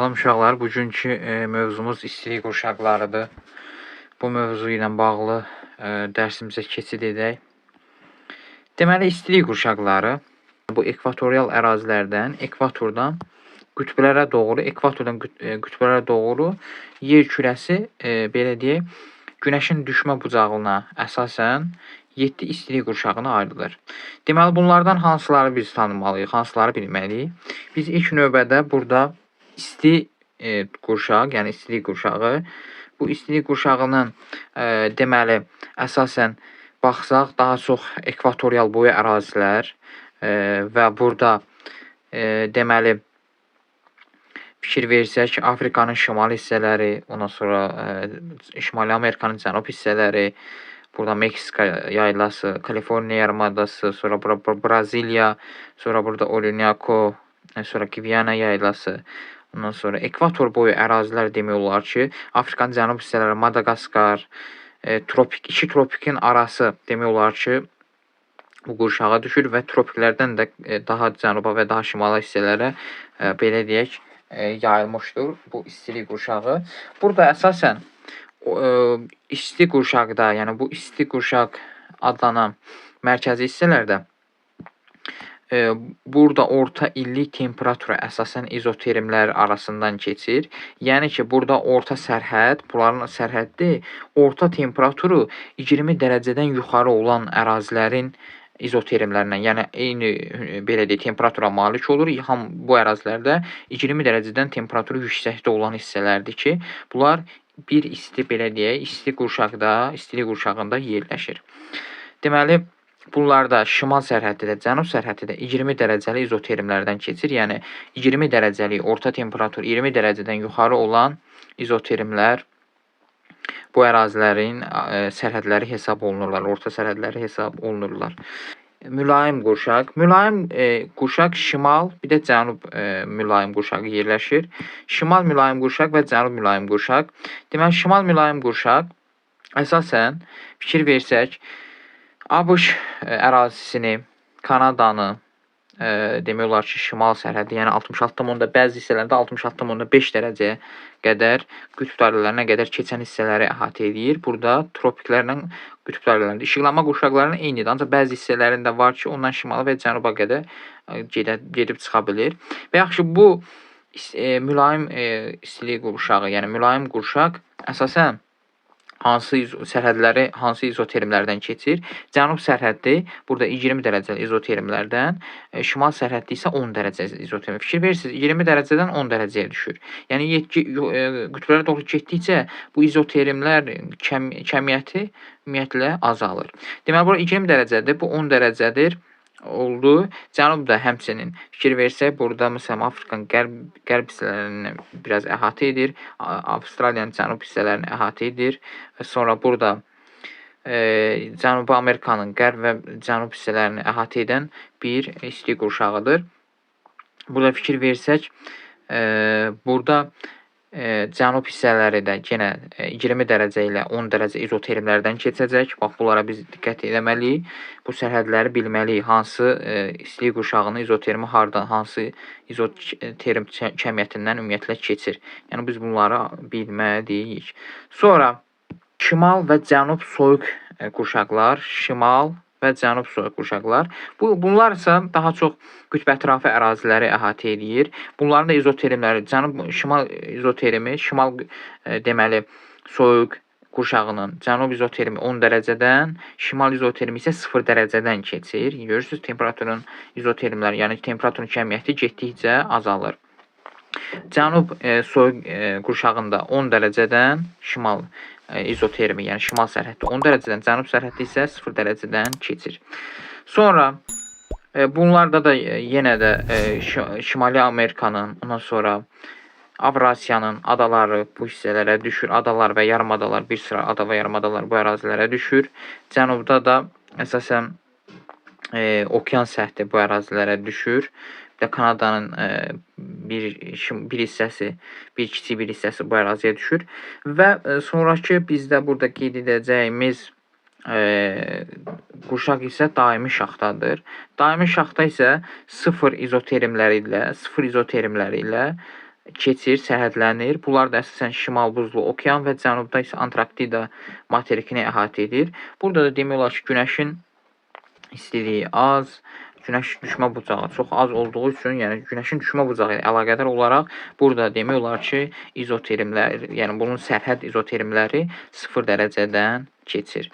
Salam uşaqlar, bugünkü mövzumuz istilik qurşaqlarıdır. Bu mövzu ilə bağlı dərsimizə keçid edək. Deməli, istilik qurşaqları bu ekvatorial ərazilərdən, ekvatordan qütblərə doğru yer kürəsi, belə deyək, Günəşin düşmə bucağına əsasən 7 istilik qurşağına ayrılır. Deməli, bunlardan hansıları biz tanımalıyıq, hansıları bilməliyik? Biz ilk növbədə burada isti qurşaq, yəni istilik qurşağı. Bu istilik qurşağının deməli, əsasən baxsaq, daha çox ekvatorial boyu ərazilər və burada deməli, fikir versək, Afrikanın şimal hissələri, ondan sonra Şimali Amerikanın cənub hissələri, burada Meksika yaylası, Kaliforniya yarımadası, sonra Braziliya, sonra burada Orinoco, sonra Gviyana yaylası, ondan sonra ekvator boyu ərazilər demək olar ki, Afrikanın cənub hissələri, Madagaskar, iki tropikin arası demək olar ki, bu qurşağa düşür və tropiklərdən də daha cənuba və daha şimala hissələrə belə deyək, yayılmışdır bu istilik qurşağı. Burada əsasən isti qurşaqda, yəni bu isti qurşaq adlanan mərkəzi hissələrdə burada orta illik temperatura əsasən izoterimlər arasından keçir. Yəni ki, burada orta sərhəd, bunların sərhəddi orta temperaturu 20 dərəcədən yuxarı olan ərazilərin izoterimlərindən, yəni eyni belə deyək, temperatura malik olur. Bu ərazilərdə 20 dərəcədən temperaturu yüksəkdə olan hissələrdir ki, bunlar bir isti belə deyək, istilik qurşağında yerləşir. Deməli, bunlarda şimal sərhəddə də, cənub sərhəddə də 20 dərəcəli izoterimlərdən keçir. Yəni 20 dərəcəli orta temperatur, 20 dərəcədən yuxarı olan izoterimlər bu ərazilərin sərhədləri hesab olunurlar, orta sərhədləri hesab olunurlar. Mülayim qurşaq. Mülayim qurşaq şimal, bir də cənub mülayim qurşağı yerləşir. Şimal mülayim qurşaq və cənub mülayim qurşaq. Deməli, şimal mülayim qurşaq əsasən fikir versək, ABŞ ərazisini, Kanadanı, demək olar ki, şimal sərhədi, yəni 66,5, bəzi hissələrdə 66,5 dərəcəyə qədər, qütb dairələrinə qədər keçən hissələri əhatə edir. Burada tropiklərlə qütb dairələrində işıqlanma qurşaqlarının eynidir, ancaq bəzi hissələrində var ki, ondan şimala və cənuba qədər gedib çıxa bilir. Və yaxşı, bu mülayim istilik qurşağı, yəni mülayim qurşaq əsasən hansı izoterimlərdən keçir? Cənub sərhəddi burada 20 dərəcəli izoterimlərdən, şimal sərhəddi isə 10 dərəcə izoterim. Fikir verirsiniz, 20 dərəcədən 10 dərəcəyə düşür. Yəni qütblərə doğru getdikcə bu izoterimlər kəmiyyəti ümumiyyətlə azalır. Deməli, burada 20 dərəcədir, bu 10 dərəcədir oldu. Cənub da həmçinin fikir versək, burada məsələn Afrikanın qərb hissələrini biraz əhatə edir, Avstraliyanın cənub hissələrini əhatə edir və sonra burada Cənubi Amerikanın qərb və cənub hissələrini əhatə edən bir istilik qurşağıdır. Burada fikir versək, burada cənub hissələri də yenə 20 dərəcə ilə 10 dərəcə izoterimlərdən keçəcək. Bax, bunlara biz diqqət etməliyik. Bu sərhədləri bilməliyik. Hansı istilik qurşağının izoterimi hardan, hansı izoterim kəmiyyətindən ümumiyyətlə keçir. Yəni, biz bunları bilməliyik. Sonra şimal və cənub soyuq qurşaqlar, şimal və cənub soyuq qurşaqlar. Bunlar isə daha çox qütbətrafı əraziləri əhatə edir. Bunların da izoterimləri, şimal izoterimi, şimal deməli soyuq qurşağının cənub izoterimi 10 dərəcədən, şimal izoterimi isə 0 dərəcədən keçir. Görürsünüz, temperaturun izoterimləri, yəni temperaturun kəmiyyəti getdikcə azalır. Cənub soyuq qurşağında 10 dərəcədən şimal izoterimi, yəni şimal sərhəddə 10 dərəcədən, cənub sərhəddə isə 0 dərəcədən keçir. Sonra bunlarda da yenə də Şimali Amerikanın, ondan sonra Avrasiyanın adaları bu hissələrə düşür. Adalar və yarımadalar, bir sıra ada və yarımadalar bu ərazilərə düşür. Cənubda da əsasən okean səthi bu ərazilərə düşür. Bir də Kanadanın bir hissəsi, kiçik bir hissəsi bu əraziyə düşür. Və sonrakı bizdə burada qeyd edəcəyimiz qurşaq isə daimi şaxtadır. Daimi şaxta isə sıfır izoterimləri ilə keçir, sərhədlənir. Bunlar da əsasən Şimal Buzlu Okean və cənubda isə Antarktida materikini əhatə edir. Burada da demək olar ki, günəşin istiliyi az, günəş düşmə bucağı çox az olduğu üçün, yəni günəşin düşmə bucağı ilə əlaqədar olaraq burada demək olar ki, izoterimlər, yəni bunun sərhəd izoterimləri 0 dərəcədən keçir.